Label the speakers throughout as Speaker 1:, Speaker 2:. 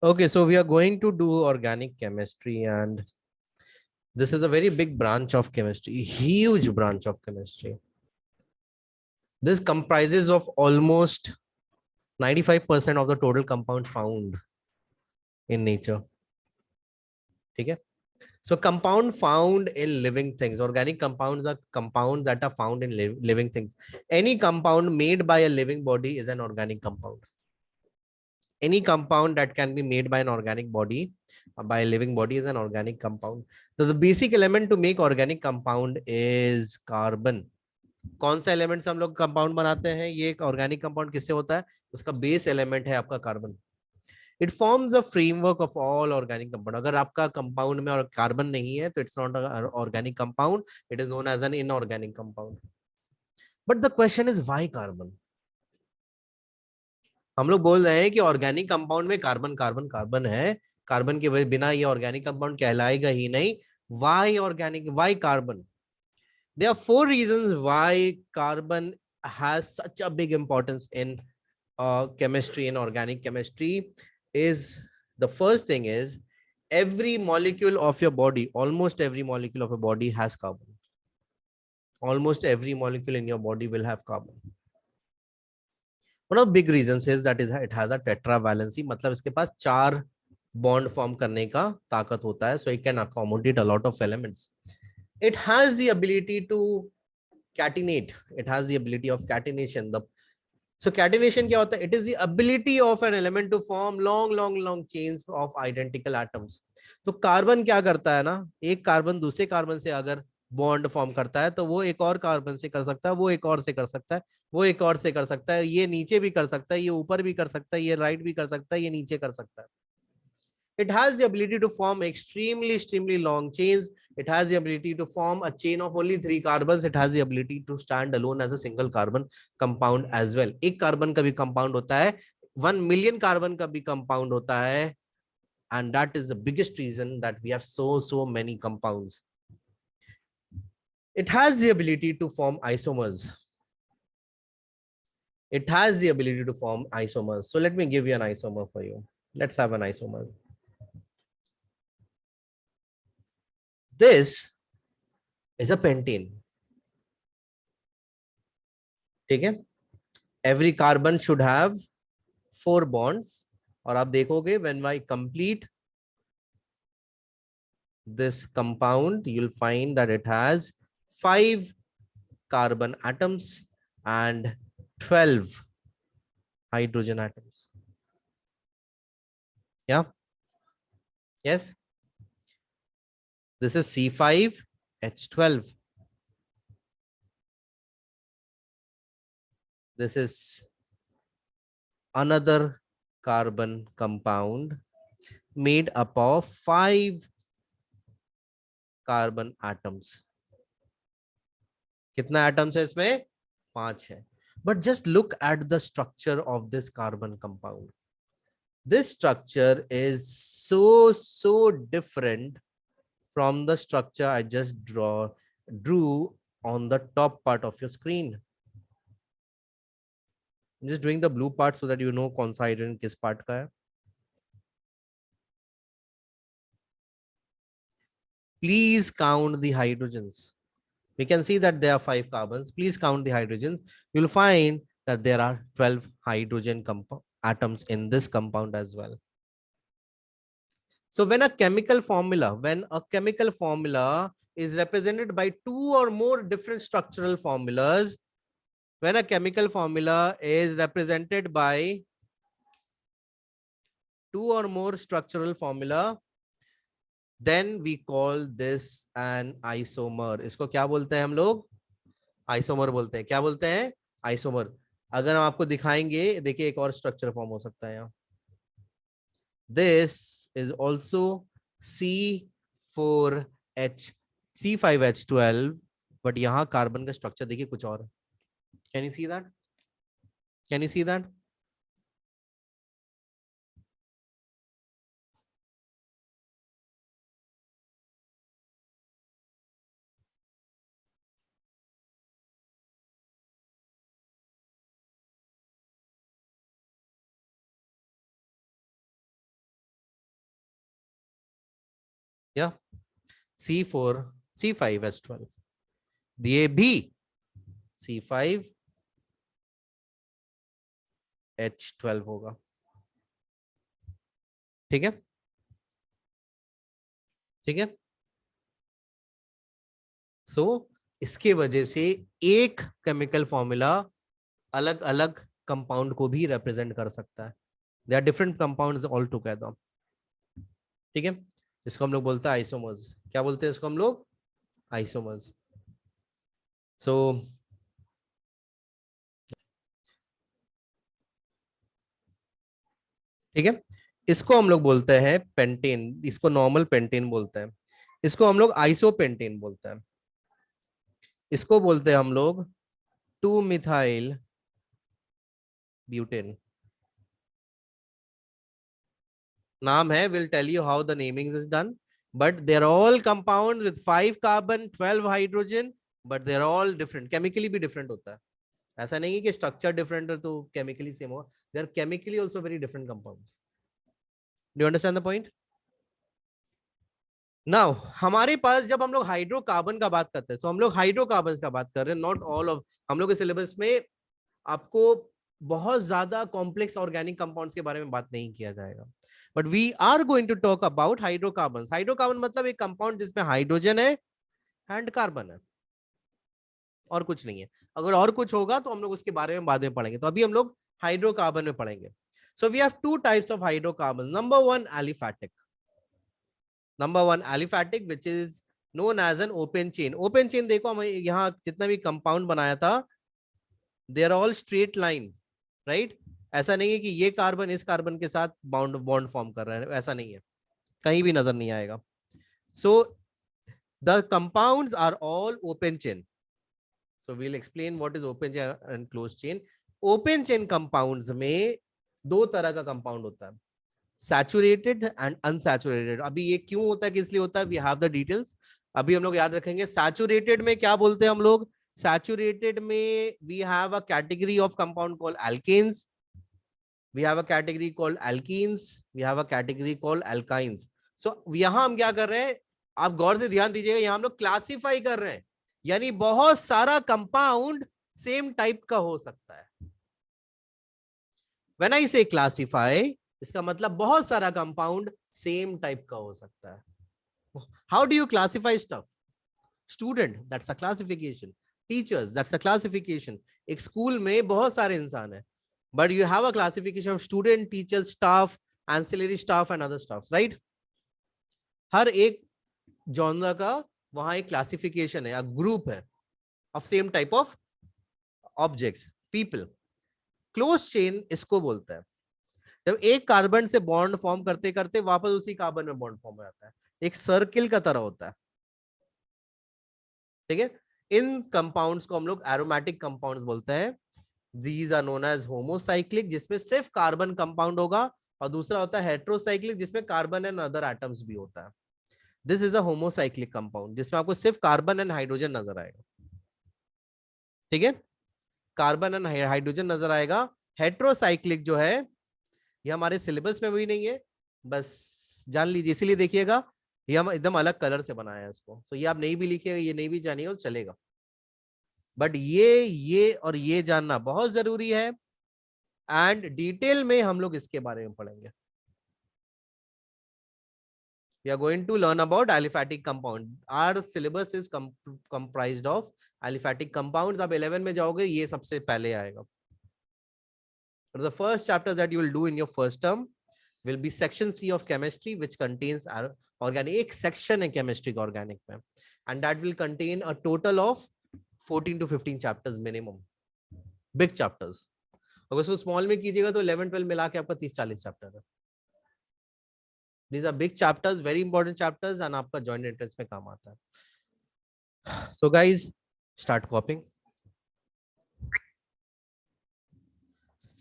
Speaker 1: Okay, so we are going to do organic chemistry, and this is a very big branch of chemistry, huge branch of chemistry. This comprises of almost 95% of the total compound found in nature. Okay? So compound found in living things. Organic compounds are compounds that are found in living things. Any compound made by a living body is an organic compound. Any compound that can be made by an organic body, by a living body, is an organic compound. So the basic element to make organic compound is carbon. कौन सा element से हम लोग compound बनाते हैं? ये एक organic compound किससे होता है? उसका बेस एलिमेंट है आपका carbon. It forms a framework of all organic compound. अगर आपका कंपाउंड में और कार्बन नहीं है तो it's not organic compound, it is known as an inorganic compound. But the question is why carbon? हम लोग बोल रहे हैं कि ऑर्गेनिक कंपाउंड में कार्बन कार्बन कार्बन है, कार्बन के बिना ये ऑर्गेनिक कंपाउंड कहलाएगा ही नहीं. Why organic, why carbon? There are four reasons why carbon has such a big importance in chemistry, in organic chemistry. Is the first thing is every molecule of your body, almost every molecule of a body has carbon. Almost every molecule in your body will have carbon. One of the big reasons is that is it has a tetravalency. मतलब इसके पास चार bond form करने का ताकत होता है. So it can accommodate a lot of elements. It has the ability to catenate. It has the ability of catenation. So catenation क्या होता है? It is the ability of an element to form long chains of identical atoms. तो carbon क्या करता है ना, एक carbon दूसरे कार्बन से अगर बॉन्ड फॉर्म करता है तो वो एक और कार्बन से कर सकता है, वो एक और से कर सकता है, वो एक और से कर सकता है, ये नीचे भी कर सकता है, ये ऊपर भी कर सकता है, ये राइट भी कर सकता है, ये नीचे कर सकता है. It has the ability to form extremely long chains. It has the ability to form a chain of only 3 carbons. It has the ability to stand alone as a single carbon compound as well. एक carbon का भी compound होता है, 1 million carbon का भी compound होता है, and that is the biggest reason that we have so many compounds. It has the ability to form isomers. It has the ability to form isomers. So let me give you an isomer for you. Let's have an isomer. This is a pentane. ठीक है? Every carbon should have 4 bonds. और आप देखोगे when I complete this compound, you'll find that it has 5 carbon atoms and 12 hydrogen atoms. Yeah. Yes. This is C5H12. This is another carbon compound made up of 5 carbon atoms. कितना atoms है इसमें? 5 है. But just look at the structure of this carbon compound. This structure is so different from the structure I just drew on the top part of your screen. I'm just doing the blue part so that you know कौन सा hydrogen किस part का है. Please count the hydrogens. We can see that there are 5 carbons. Please count the hydrogens. You'll find that there are 12 hydrogen atoms in this compound as well. So when a chemical formula is represented by 2 or more different structural formulas, when a chemical formula is represented by 2 or more structural formula, then we call this an isomer. इसको क्या बोलते हैं हम लोग? Isomer बोलते हैं. क्या बोलते हैं? आइसोमर. अगर हम आपको दिखाएंगे, देखिए एक और स्ट्रक्चर फॉर्म हो सकता है यहाँ. This is also C4H C5H12, but यहाँ कार्बन का स्ट्रक्चर देखिए कुछ और. Can you see that? Can you see that? या C4 C5H12, ये भी C5H12 होगा। ठीक है, ठीक है। सो इसके वजह से एक केमिकल फॉर्मूला अलग अलग कंपाउंड को भी रिप्रेजेंट कर सकता है। They are different compounds all together. ठीक है, इसको हम लोग बोलते हैं आइसोमर्स। क्या बोलते हैं इसको हम लोग? आइसोमर्स। सो ठीक है, इसको हम लोग बोलते हैं पेंटेन, इसको नॉर्मल पेंटेन बोलते हैं, इसको हम लोग आइसोपेंटेन बोलते हैं, इसको बोलते हैं हम लोग 2 मिथाइल ब्यूटेन। नाम है, will tell you how the naming is done, but they are all compound with 5 carbon 12 hydrogen, but they are all different, chemically भी डिफरेंट होता है। ऐसा नहीं है कि स्ट्रक्चर डिफरेंट है तो केमिकली सेम होगा, they are chemically also very different compounds. Do you understand the point? Now हमारे पास जब हम लोग हाइड्रोकार्बन का बात करते हैं, तो हम लोग हाइड्रोकार्बन का बात कर रहे हैं, नॉट ऑल ऑफ। हम लोग के सिलेबस में आपको बहुत ज्यादा कॉम्प्लेक्स ऑर्गेनिक कंपाउंड्स के बारे में बात नहीं किया जाएगा, but we are going to talk about hydrocarbon. Hydrocarbon मतलब एक कंपाउंड जिसमें हाइड्रोजन है एंड कार्बन है, और कुछ नहीं है। अगर और कुछ होगा तो हम लोग उसके बारे में बाद में पढ़ेंगे, तो अभी हम लोग हाइड्रोकार्बन में पढ़ेंगे। So we have 2 types of hydrocarbon. Number 1 aliphatic, number 1 aliphatic which is known as an open chain. Open chain देखो, हम यहाँ जितना भी कंपाउंड बनाया था, they are all straight line, right. ऐसा नहीं है कि ये कार्बन इस कार्बन के साथ बॉन्ड बॉन्ड फॉर्म कर रहा है, ऐसा नहीं है, कहीं भी नजर नहीं आएगा। So the compounds are all open chain. So we'll explain what is open chain and close chain. Open chain compounds में 2 तरह का कंपाउंड होता है, सैचुरेटेड एंड अनसैचुरेटेड। अभी ये क्यों होता है, किस लिए होता है, वी हैव द डिटेल्स। अभी हम लोग याद रखेंगे सैचुरेटेड में क्या बोलते हैं हम लोग। सैचुरेटेड में we have a category of compound called alkanes, we have a category called alkenes, we have a category called alkynes. So यहां हम क्या कर रहे हैं, आप गौर से ध्यान दीजिएगा, यहां हम लोग क्लासिफाई कर रहे हैं, यानी बहुत सारा कंपाउंड सेम टाइप का हो सकता है। व्हेन आई से क्लासिफाई, इसका मतलब बहुत सारा कंपाउंड सेम टाइप का हो सकता है। How do you classify stuff? Student, that's a classification. Teachers, that's a classification. एक स्कूल में बहुत सारे इंसान है, but you have a classification of student, teachers, staff, ancillary staff and other staff, right? हर एक जॉनर का वहां एक क्लासिफिकेशन है, ग्रुप है of same type of objects, people. Close chain इसको बोलता है जब एक कार्बन से बॉन्ड फॉर्म करते करते वापस उसी कार्बन में बॉन्ड फॉर्म हो जाता है, एक सर्किल का तरह होता है। ठीक है, इन कंपाउंड्स को हम लोग एरोमेटिक कंपाउंड्स बोलते हैं। These are known as homocyclic, जिसमें सिर्फ कार्बन कंपाउंड होगा, और दूसरा होता है हेट्रोसाइक्लिक, जिसमें कार्बन एंड अदर एटम्स भी होता है। This is a homocyclic compound, जिसमें आपको सिर्फ कार्बन एंड हाइड्रोजन नजर आएगा। ठीक है, कार्बन एंड हाइड्रोजन नजर आएगा। हेट्रोसाइक्लिक जो है, ये हमारे सिलेबस में भी नहीं है, बस जान लीजिए, इसीलिए देखिएगा ये हम एकदम अलग कलर से बनाया है इसको, तो ये आप नहीं भी लिखिएगा, ये नहीं भी जानिएगा तो चलेगा, बट ये और ये जानना बहुत जरूरी है, एंड डिटेल में हम लोग इसके बारे में पढ़ेंगे। We are going to learn about aliphatic compound. Our syllabus is comprised of aliphatic compounds. अब 11 में जाओगे, ये सबसे पहले आएगा. But the first chapter that you will do in your first term will be section C of chemistry, which contains organic. एक section है chemistry का organic में, and that will contain a total of 14 to 15 chapters minimum. Big chapters. अगर उसको small में कीजिएगा तो 11-12 मिला के आपका 30-40 चैप्टर है. These are big chapters, very important chapters, and आपका joint entrance में काम आता है. So guys, start copying.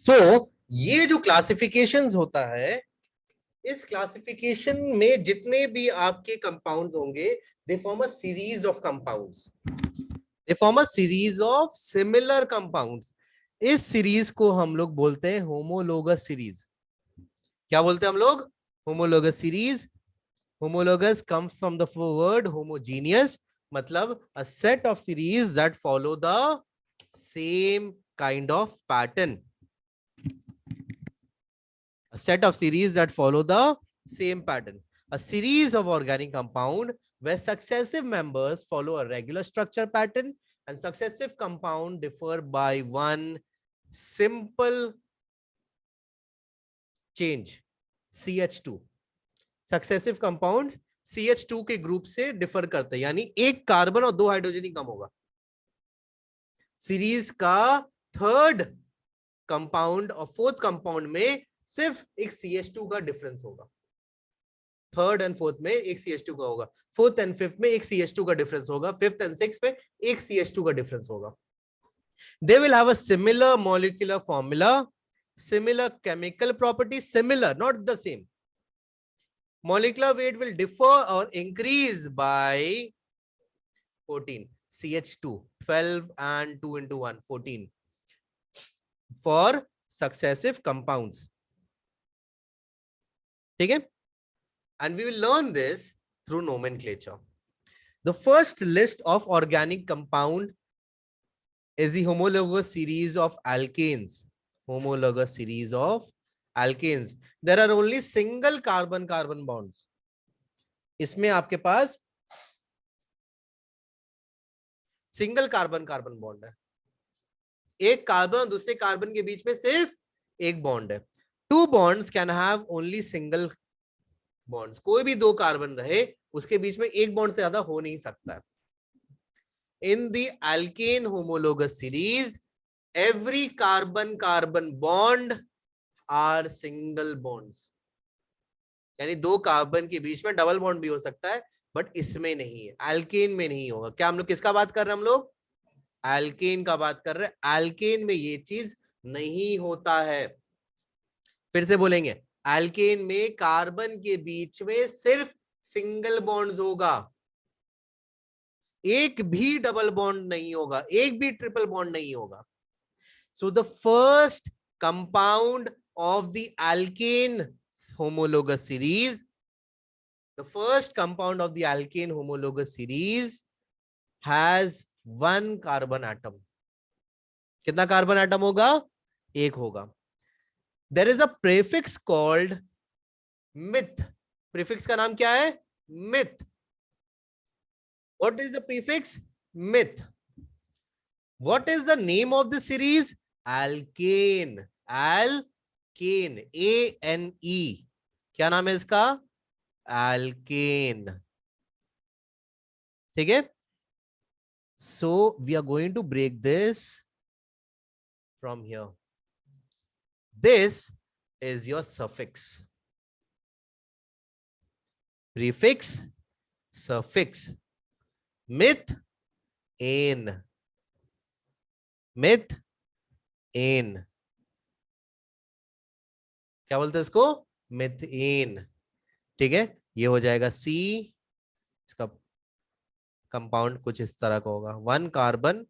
Speaker 1: So ये जो क्लासिफिकेशंस होता है, इस क्लासिफिकेशन में जितने भी आपके कंपाउंड होंगे, they form a series of compounds, they form a series of similar compounds. इस सीरीज को हम लोग बोलते हैं होमोलोगस सीरीज. क्या बोलते हैं हम लोग? Homologous series. Homologous comes from the word homogeneous, मतलब a set of series that follow the same kind of pattern. A set of series that follow the same pattern. A series of organic compound where successive members follow a regular structure pattern and successive compound differ by one simple change, CH2. Successive compound CH2 के group से differ करते हैं, यानी एक carbon और 2 hydrogen ही कम होगा. Series का third compound और फोर्थ कंपाउंड में सिर्फ एक CH2 का डिफरेंस होगा. थर्ड एंड फोर्थ में एक CH2 का होगा, फोर्थ एंड फिफ्थ में एक CH2 का डिफरेंस होगा, फिफ्थ एंड सिक्स्थ में एक CH2 का डिफरेंस होगा. They will have a similar molecular formula, similar chemical properties, similar, not the same. Molecular weight will differ or increase by 14. CH2, 12 and 2 into 1, 14. For successive compounds. Okay? And we will learn this through nomenclature. The first list of organic compound is the homologous series of alkanes. Homologous series of alkanes. There are only single carbon-carbon bonds. इसमें आपके पास single carbon-carbon bond है. एक carbon और दूसरे carbon के बीच में सिर्फ एक बॉन्ड है. Two bonds can have only single bonds. कोई भी दो कार्बन रहे उसके बीच में एक बॉन्ड से ज्यादा हो नहीं सकता है. In the alkane homologous series, every carbon-carbon bond are single bonds. यानी दो कार्बन के बीच में डबल बॉन्ड भी हो सकता है, बट इसमें नहीं है, एल्केन में नहीं होगा. क्या हम लोग किसका बात कर रहे हैं? हम लोग एल्केन का बात कर रहे हैं. एल्केन में ये चीज नहीं होता है. फिर से बोलेंगे, एल्केन में कार्बन के बीच में सिर्फ सिंगल बॉन्ड्स होगा, एक भी डबल बॉन्ड नहीं होगा, एक भी ट्रिपल बॉन्ड नहीं होगा. So the first compound of the alkene homologous series, the first compound of the alkane homologous series has one carbon atom. कितना कार्बन एटम होगा? एक होगा. There is a prefix called myth. prefix का नाम क्या है? myth. What is the prefix? myth. What is the name of the series? alkane. alkane, ANE. क्या नाम है इसका? alkane. ठीक है. So we are going to break this from here. This is your suffix. Prefix, suffix. myth, ane. myth, ane. क्या बोलते हैं इसको? मिथेन. ठीक है. ये हो जाएगा C. इसका कंपाउंड कुछ इस तरह का होगा, 1 कार्बन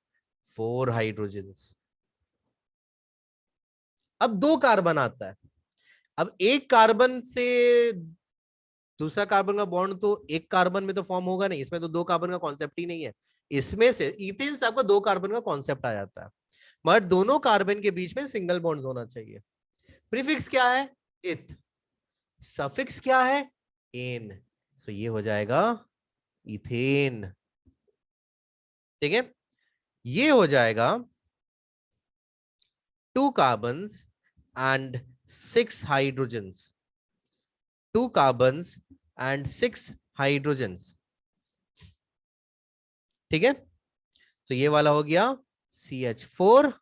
Speaker 1: 4 हाइड्रोजन्स. अब 2 कार्बन आता है. अब एक कार्बन से दूसरा कार्बन का बॉन्ड तो एक कार्बन में तो फॉर्म होगा नहीं, इसमें तो 2 कार्बन का कॉन्सेप्ट ही नहीं है. इसमें से इथेन से आपको 2 कार्बन का कॉन्सेप्ट आ जाता है, मगर दोनों कार्बन के बीच में सिंगल बॉन्ड होना चाहिए. प्रीफिक्स क्या है? इथ. सफिक्स क्या है? एन. सो ये हो जाएगा इथेन. ठीक है. ये हो जाएगा 2 carbons and 6 hydrogens. 2 carbons and 6 hydrogens. ठीक है. तो ये वाला हो गया CH4,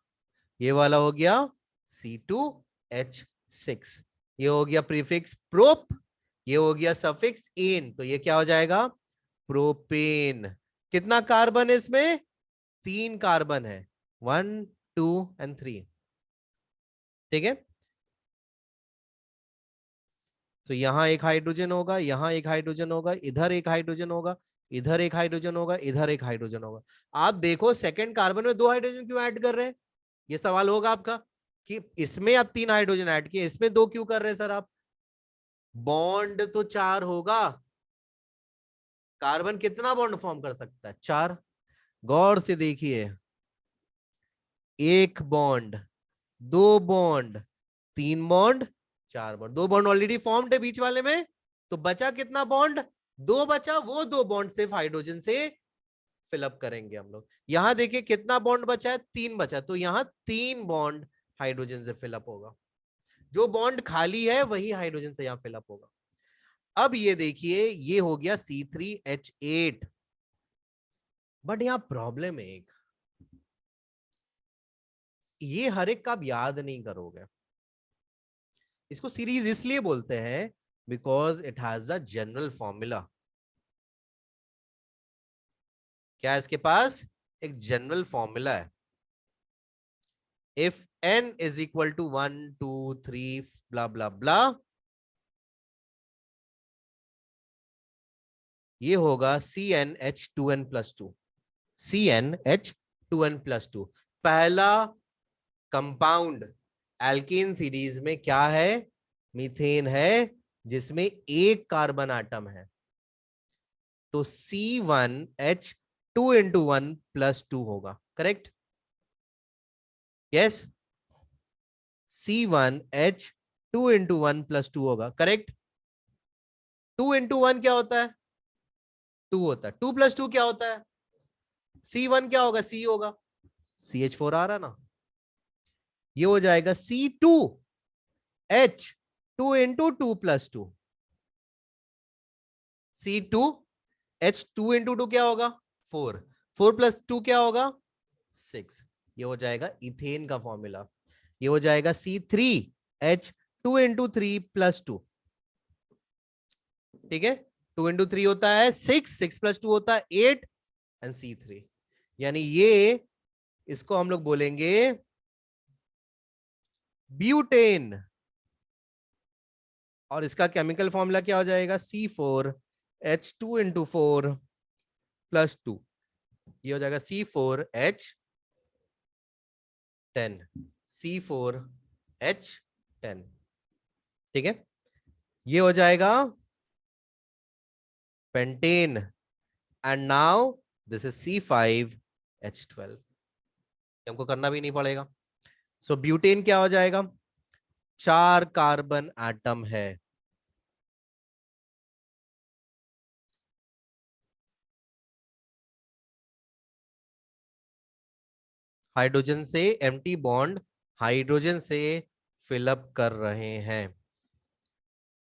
Speaker 1: ये वाला हो गया C2H6. ये हो गया प्रीफिक्स प्रोप, ये हो गया सफिक्स एन. तो ये क्या हो जाएगा? प्रोपेन. कितना कार्बन है इसमें? 3 कार्बन है, 1 2 एंड 3. ठीक है. तो यहां एक हाइड्रोजन होगा, यहां एक हाइड्रोजन होगा, इधर एक हाइड्रोजन होगा, इधर एक हाइड्रोजन होगा, इधर एक हाइड्रोजन होगा. आप देखो सेकंड कार्बन में 2 हाइड्रोजन क्यों ऐड कर रहे हैं? ये सवाल होगा आपका कि इसमें आप 3 हाइड्रोजन ऐड किए, इसमें 2 क्यों कर रहे हैं सर आप? बॉन्ड तो 4 होगा, कार्बन कितना बॉन्ड फॉर्म कर सकता है? 4। गौर से देखिए, 1 bond, 2 bond, 3 bond, 4 bond. 2 bond already formed है बीच वाले में, तो बचा कितना बॉन्ड? 2 बचा। वो 2 बॉन्ड सिर्फ हाइड्रोजन से फिलअप करेंगे हम लोग। यहां देखिए कितना बॉन्ड बचा है? 3 बचा, तो यहां 3 बॉन्ड हाइड्रोजन से फिलअप होगा। जो बॉन्ड खाली है वही हाइड्रोजन से यहां फिलअप होगा। अब ये देखिए, ये हो गया C3H8। बट यहां प्रॉब्लम है एक, ये हर एक का आप याद नहीं करोगे। इसको सीरीज इसलिए बोलते हैं because it has a general formula. क्या है इसके पास? एक जनरल फॉर्मूला है। If n is equal to 1 2 3 blah blah blah, ये होगा CnH2n+2। CnH2n+2 पहला कंपाउंड एल्कीन सीरीज में क्या है? मीथेन है, जिसमें एक कार्बन आटम है। तो C1H2 × 1 + 2 होगा। करेक्ट? यस, C1H2 × 1 + 2 होगा। करेक्ट? 2 × 1 क्या होता है? 2 होता है। 2 + 2 क्या होता है? C1 क्या होगा? C होगा। CH4 आ रहा ना, ये हो जाएगा C2H2 × 2 + 2। C2H2 × 2 क्या होगा? 4। 4 + 2 क्या होगा? 6। ये हो जाएगा इथेन का फॉर्मूला। ये हो जाएगा C3H2 × 3 + 2। ठीक है? 2 × 3 होता है 6, 6 + 2 होता है 8 एंड C3। यानी ये, इसको हम लोग बोलेंगे ब्यूटेन। और इसका केमिकल फॉर्मूला क्या हो जाएगा? C4H2 × 4 + 2। ये हो जाएगा C4H10। C4H10। ठीक है? ये हो जाएगा pentane. And now this is C5H12। हमको करना भी नहीं पड़ेगा। सो ब्यूटेन क्या हो जाएगा? 4 कार्बन एटम है। हाइड्रोजन से एम्प्टी बॉन्ड हाइड्रोजन से फिलअप कर रहे हैं।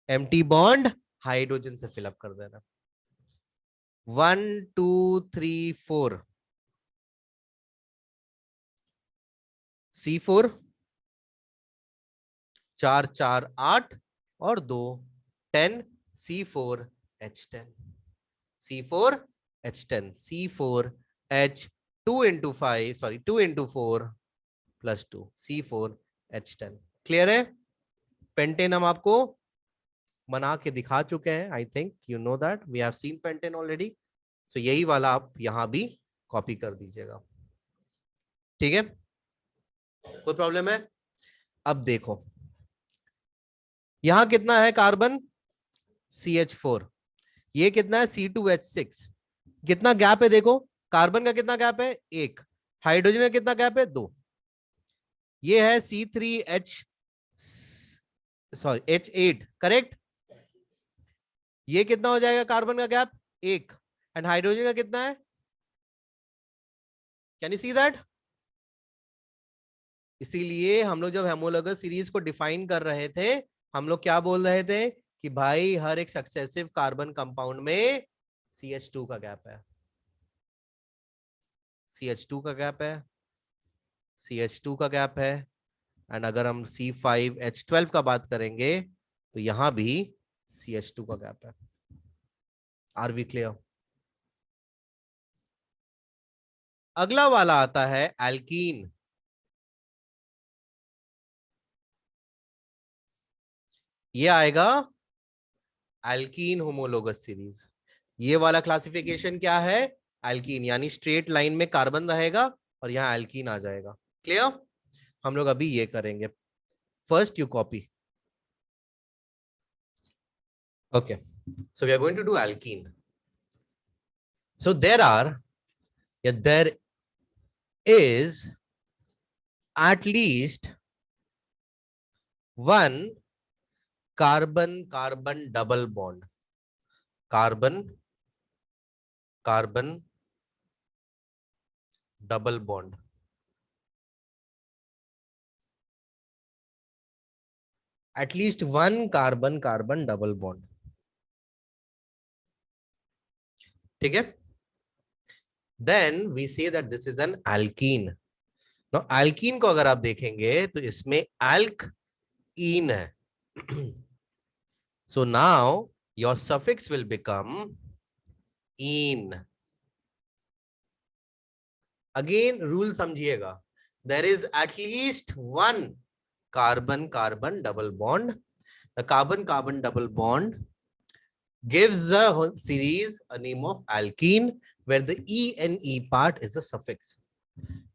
Speaker 1: एम्प्टी बॉन्ड हाइड्रोजन से फिलअप कर देना। 1 2 3 4 C4, 4 4 8 और 2 10 C4H10। C4H10 C4H2 × 5 sorry 2 × 4 + 2 C4H10। Clear है? पेंटेन हम आपको बना के दिखा चुके हैं। I think you know that we have seen pentane already. So यही वाला आप यहां भी कॉपी कर दीजिएगा। ठीक है? कोई प्रॉब्लम है? अब देखो, यहां कितना है कार्बन? CH4। ये कितना है? C2H6। कितना गैप है देखो, कार्बन का कितना गैप है? 1। हाइड्रोजन का कितना गैप है? 2। ये है C3H सॉरी H8। करेक्ट? ये कितना हो जाएगा कार्बन का गैप? 1। एंड हाइड्रोजन का कितना है? Can you see that? इसीलिए हम लोग जब होमोलॉगस सीरीज को डिफाइन कर रहे थे, हम लोग क्या बोल रहे थे कि भाई हर एक सक्सेसिव कार्बन कंपाउंड में CH2 का गैप है। CH2 का गैप है, CH2 का गैप है। एंड अगर हम C5H12 का बात करेंगे तो यहां भी CH2 का गैप है। Are we clear? अगला वाला आता है एल्कीन। ये आएगा एल्कीन होमोलोगस सीरीज। ये वाला क्लासिफिकेशन क्या है? एल्कीन, यानी स्ट्रेट लाइन में कार्बन रहेगा और यहां एल्कीन आ जाएगा। क्लियर? हम लोग अभी ये करेंगे। First you copy. Okay, so we are going to do alkene. So there is at least one carbon carbon double bond. Carbon carbon double bond. At least one carbon carbon double bond. ठीक है? Then we say that this is an alkene. Now alkene को अगर आप देखेंगे तो इसमें alk ene है. So now your suffix will become ene. Again rule समझिएगा. There is at least one carbon carbon double bond. The carbon carbon double bond gives the series a name of alkene where the ene part is a suffix.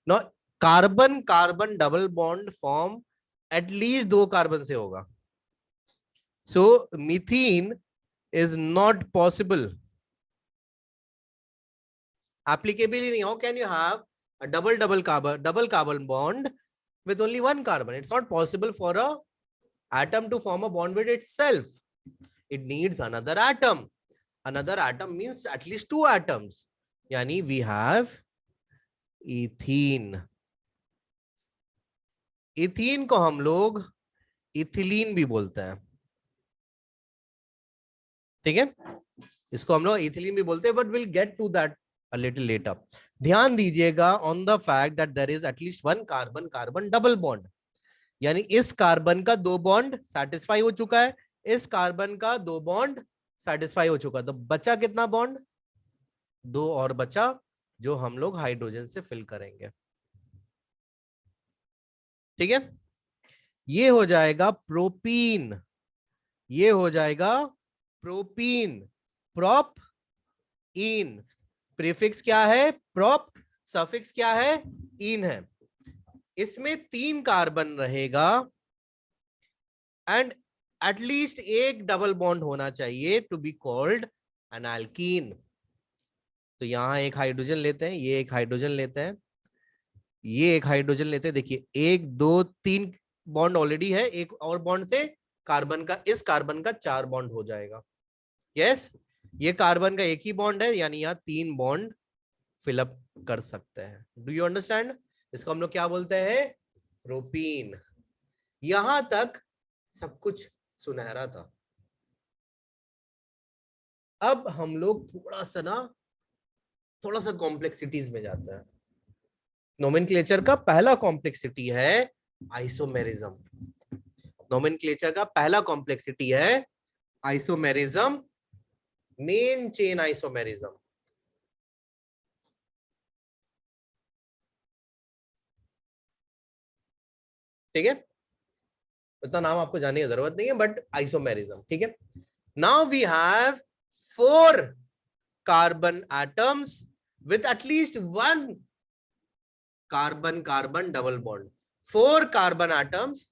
Speaker 1: Now carbon carbon double bond form at least दो carbon से होगा. So methane is not possible. Applicability, how can you have a double carbon bond with only one carbon? It's not possible for a atom to form a bond with itself. It needs another atom. Another atom means at least two atoms. Yani we have ethene. Ethene को हम लोग ethylene भी बोलते हैं. ठीक है? इसको हम लोग इथिलीन भी बोलते हैं, but we'll get to that a little later. ध्यान दीजिएगा on the fact that there is at least one carbon carbon double bond. यानी इस कार्बन का दो बॉन्ड सेटिस्फाई हो चुका है, इस कार्बन का दो बॉन्ड सेटिस्फाई हो चुका है, तो बचा कितना बॉन्ड? दो और बचा, जो हम लोग हाइड्रोजन से फिल करेंगे. ठीक है? ये हो जाएगा प्रोपीन. ये हो जाएगा प्रोपीन. प्रोप इन. प्रीफिक्स क्या है? प्रोप. सफिक्स क्या है? इन है. इसमें तीन कार्बन रहेगा एंड एटलीस्ट एक डबल बॉन्ड होना चाहिए to be called an alkene. तो यहां एक हाइड्रोजन लेते हैं, ये एक हाइड्रोजन लेते हैं, ये एक हाइड्रोजन लेते हैं. देखिए एक दो तीन बॉन्ड ऑलरेडी है, एक और बॉन्ड से कार्बन का, इस कार्बन का चार बॉन्ड हो जाएगा. यस, ये कार्बन का एक ही बॉन्ड है, यानी यहाँ तीन बॉन्ड फिलअप कर सकते हैं. Do you understand? इसको हम लोग क्या बोलते हैं? प्रोपीन. यहां तक सब कुछ सुनहरा था. अब हम लोग थोड़ा सा कॉम्प्लेक्सिटीज में जाते हैं. नोमेनक्लेचर का पहला कॉम्प्लेक्सिटी है आइसोमेरिज्म. नोमेनक्लेचर का पहला कॉम्प्लेक्सिटी है आइसोमेरिज्म, मेन चेन आइसोमेरिज्म. ठीक है? इतना नाम आपको जानने की जरूरत नहीं है, बट आइसोमेरिज्म. ठीक है? Now we have four carbon atoms with at least one carbon carbon double bond. Four carbon atoms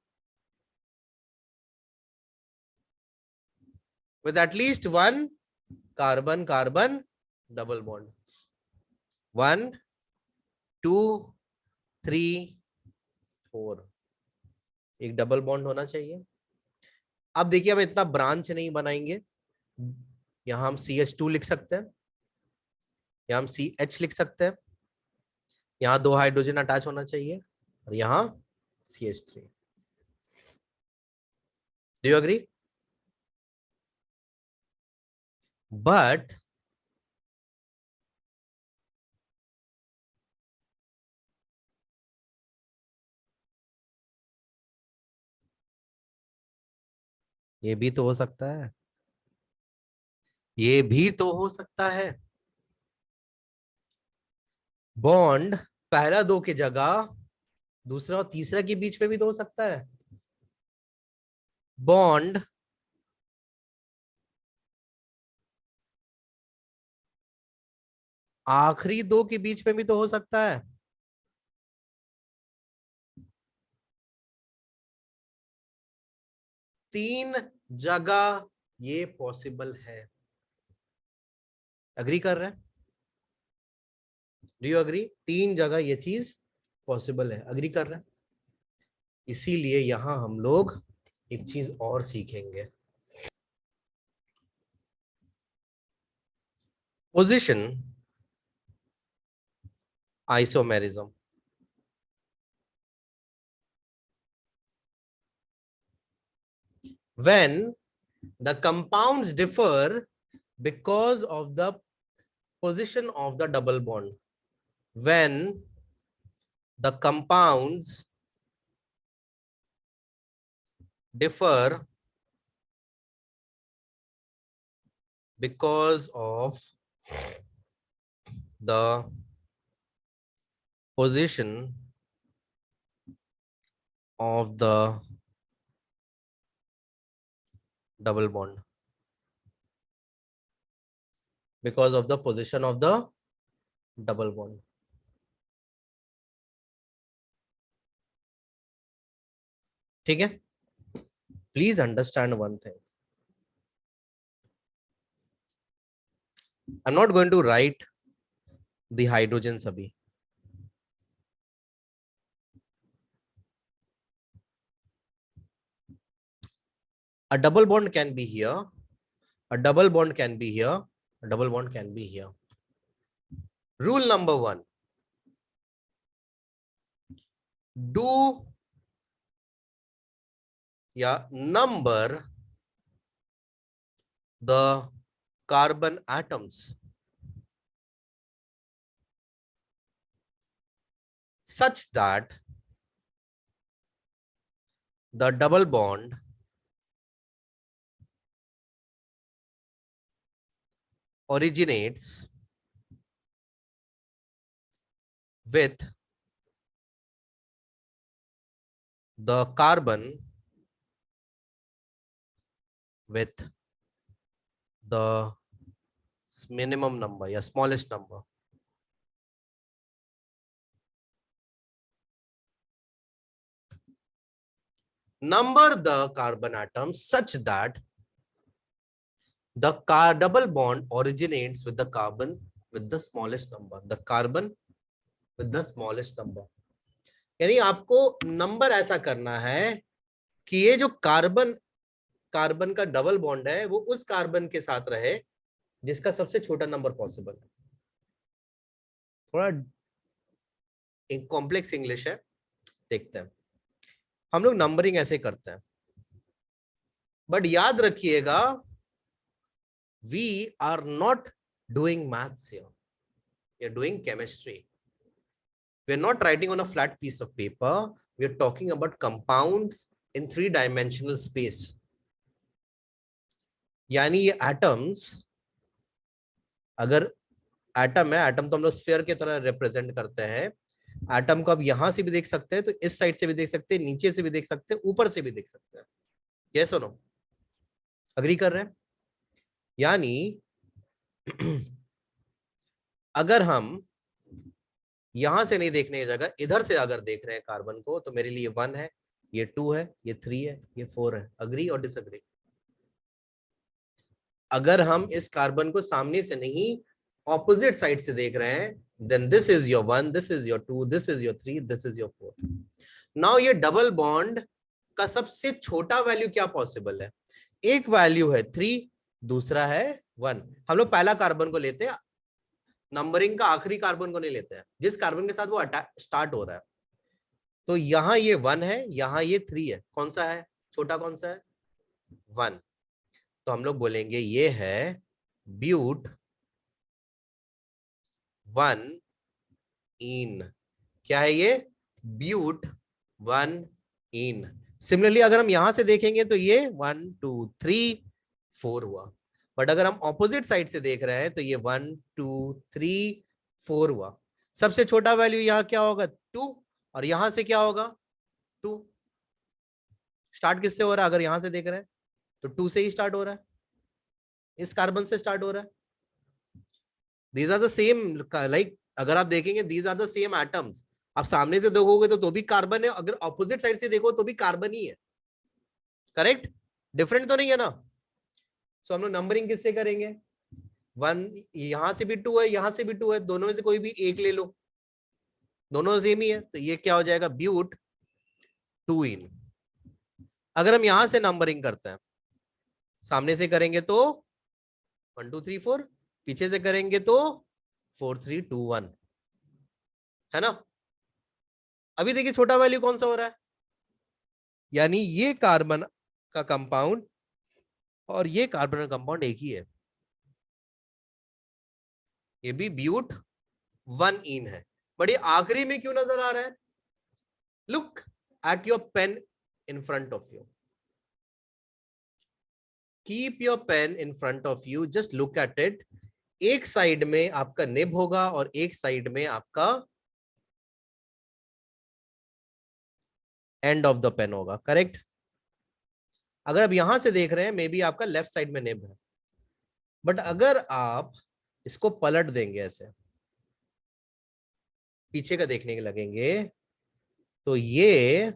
Speaker 1: with at least one carbon carbon double bond. 1 2 3 4. एक डबल बॉन्ड होना चाहिए. अब देखिए हम इतना ब्रांच नहीं बनाएंगे. यहां हम CH2 लिख सकते हैं, यहां हम CH लिख सकते हैं, यहां दो हाइड्रोजन अटैच होना चाहिए और यहां CH3. Do you agree? But ये भी तो हो सकता है, ये भी तो हो सकता है. बॉन्ड पहला दो की जगह दूसरा और तीसरा के बीच में भी तो हो सकता है. बॉन्ड आखिरी दो के बीच में भी तो हो सकता है. तीन जगह ये पॉसिबल है. अग्री कर रहे हैं? Do you agree? 3 जगह ये चीज पॉसिबल है, अग्री कर रहे हैं? इसीलिए यहां हम लोग एक चीज और सीखेंगे, position isomerism. When the compounds differ because of the position of the double bond. When the compounds differ because of the position of the double bond. Because of the position of the double bond. ठीक है? Please understand one thing. I'm not going to write the hydrogens abhi. A double bond can be here. A double bond can be here. A double bond can be here. Rule number 1. Do number the carbon atoms such that the double bond originates with the carbon with the minimum number या smallest number. Number the carbon atoms such that the double bond originates with the carbon with the smallest number. The carbon with the smallest number. यानी आपको number ऐसा करना है कि ये जो carbon का डबल बॉन्ड है वो उस कार्बन के साथ रहे जिसका सबसे छोटा नंबर पॉसिबल है। थोड़ा एक कॉम्प्लेक्स इंग्लिश है, देखते हैं। हम लोग नंबरिंग ऐसे करते हैं, बट याद रखिएगा we are not doing maths here, we are doing chemistry. We are not writing on a flat piece of paper. We are talking about compounds in 3-dimensional space. यानी ये एटम्स, अगर atom है, atom तो हम लोग sphere की तरह represent करते हैं। एटम को आप यहां से भी देख सकते हैं, तो इस साइड से भी देख सकते हैं, नीचे से भी देख सकते हैं, ऊपर से भी देख सकते हैं। यस और नो? अग्री कर रहे हैं? यानी अगर हम यहां से नहीं देखने की जगह इधर से अगर देख रहे हैं कार्बन को, तो मेरे लिए 1 है, ये 2 है, ये 3 है, ये 4 है। अग्री और डिसअग्री? अगर हम इस कार्बन को सामने से नहीं ऑपोजिट साइड से देख रहे हैं, then this is your 1, this is your 2, this is your 3, this is your 4। Now ये डबल बॉन्ड का सबसे छोटा वैल्यू क्या पॉसिबल है? एक वैल्यू है 3, दूसरा है 1। हम लोग पहला कार्बन को लेते हैं, नंबरिंग का आखिरी कार्बन को नहीं लेते हैं, जिस कार्बन के साथ वो स्टार्ट हो रहा है। तो यहां ये 1 है, यहां ये 3 है। कौन सा है छोटा, कौन सा है? 1। तो हम लोग बोलेंगे ये है ब्यूट 1 इन। क्या है ये? ब्यूट 1 इन। सिमिलरली अगर हम यहां से देखेंगे तो ये 1 2 3 4 हुआ, बट अगर हम ऑपोजिट साइड से देख रहे हैं तो ये 1 2 3 4 हुआ। सबसे छोटा वैल्यू यहाँ क्या होगा? 2, और यहां से क्या होगा? 2। स्टार्ट किससे हो रहा है? अगर यहां से देख रहे हैं तो 2 से ही स्टार्ट हो रहा है, इस कार्बन से स्टार्ट हो रहा है। These are the same, like अगर आप देखेंगे these are the same atoms. आप सामने से देखोगे तो भी कार्बन है, अगर ऑपोजिट साइड से देखो तो भी कार्बन ही है। करेक्ट? डिफरेंट तो नहीं है ना? सो हम लोग नंबरिंग किससे करेंगे? वन, यहां से भी टू है, यहां से भी टू है, दोनों में से कोई भी एक ले लो, दोनों सेम ही है, तो ये क्या हो जाएगा, ब्यूट टू इन। अगर हम यहां से नंबरिंग करते हैं, सामने से करेंगे तो 1 2 3 4, पीछे से करेंगे तो 4 3 2 1, है ना। अभी देखिए छोटा वैल्यू कौन सा हो रहा है, यानी ये कार्बन का कंपाउंड और ये कार्बन का कंपाउंड एक ही है, ये भी ब्यूट वन इन है। बट ये आखिरी में क्यों नजर आ रहा है, look at your pain in front of you, keep your pain in front of you, just look at it. एक साइड में आपका निब होगा और एक साइड में आपका एंड ऑफ द पेन होगा, करेक्ट। अगर आप यहां से देख रहे हैं मे बी आपका लेफ्ट साइड में निब है, बट अगर आप इसको पलट देंगे ऐसे, पीछे का देखने के लगेंगे, तो ये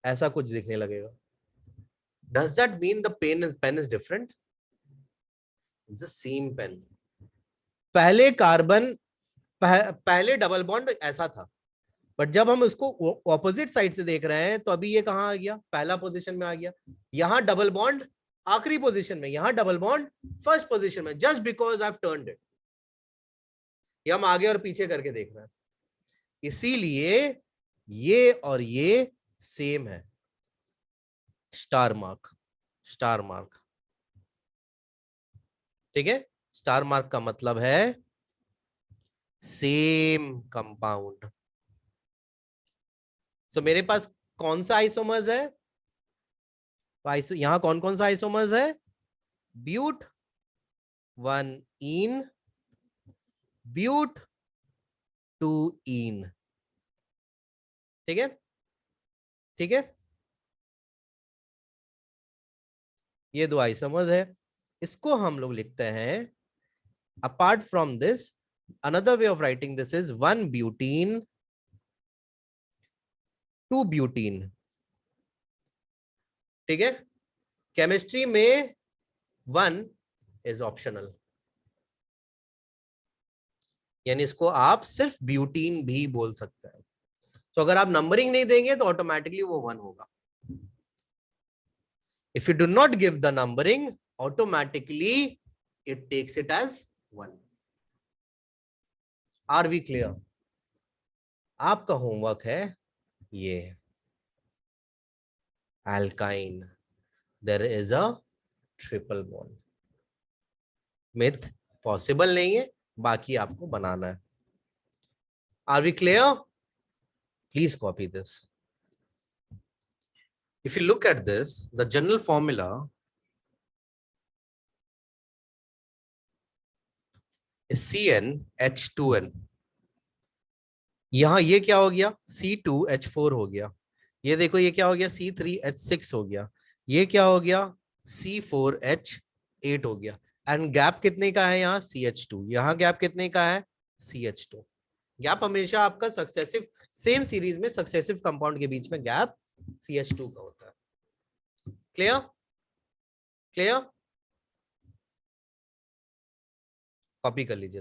Speaker 1: ऐसा कुछ दिखने लगेगा। Does that mean the pen is different, it's the same pen. पहले कार्बन पहले डबल बॉन्ड ऐसा था, बट जब हम उसको ऑपोजिट साइड से देख रहे हैं तो अभी ये कहां आ गया, पहला पोजीशन में आ गया। यहां डबल बॉन्ड आखिरी पोजीशन में, यहां डबल बॉन्ड फर्स्ट पोजीशन में, just because I have turned it. ये हम आगे और पीछे करके देख रहे हैं, इसीलिए ये और ये सेम है। स्टार मार्क, स्टार मार्क, ठीक है। स्टार मार्क का मतलब है सेम कंपाउंड। सो मेरे पास कौन सा आइसोमर्स है, तो यहां कौन कौन सा आइसोमर्स है, ब्यूट वन इन, ब्यूट टू इन, ठीक है, ठीक है। ये दो आइसोमर्स है, इसको हम लोग लिखते हैं, apart from this another way of writing this is one butene to butene, ठीक है। केमिस्ट्री में वन इज ऑप्शनल, यानी इसको आप सिर्फ ब्यूटीन भी बोल सकते हैं। तो अगर आप नंबरिंग नहीं देंगे तो ऑटोमेटिकली वो वन होगा। If you do not give the numbering, automatically it takes it as one. Are we clear? आपका होमवर्क है ये, alkyne there is a triple bond. मिथ पॉसिबल नहीं है, बाकी आपको बनाना है। Are we clear? Please copy this. If you look at this, the general formula is CnH2n। यहां ये क्या हो गया, C2H4 हो गया। ये देखो ये क्या हो गया, C3H6 हो गया। ये क्या हो गया, C4H8 हो गया। एंड गैप कितने का है यहाँ, CH2। यहाँ गैप कितने का है, CH2। गैप हमेशा आपका सक्सेसिव सेम सीरीज में सक्सेसिव कंपाउंड के बीच में गैप CH2 का होता है। क्लियर? क्लियर? कॉपी कर लीजिए इसको।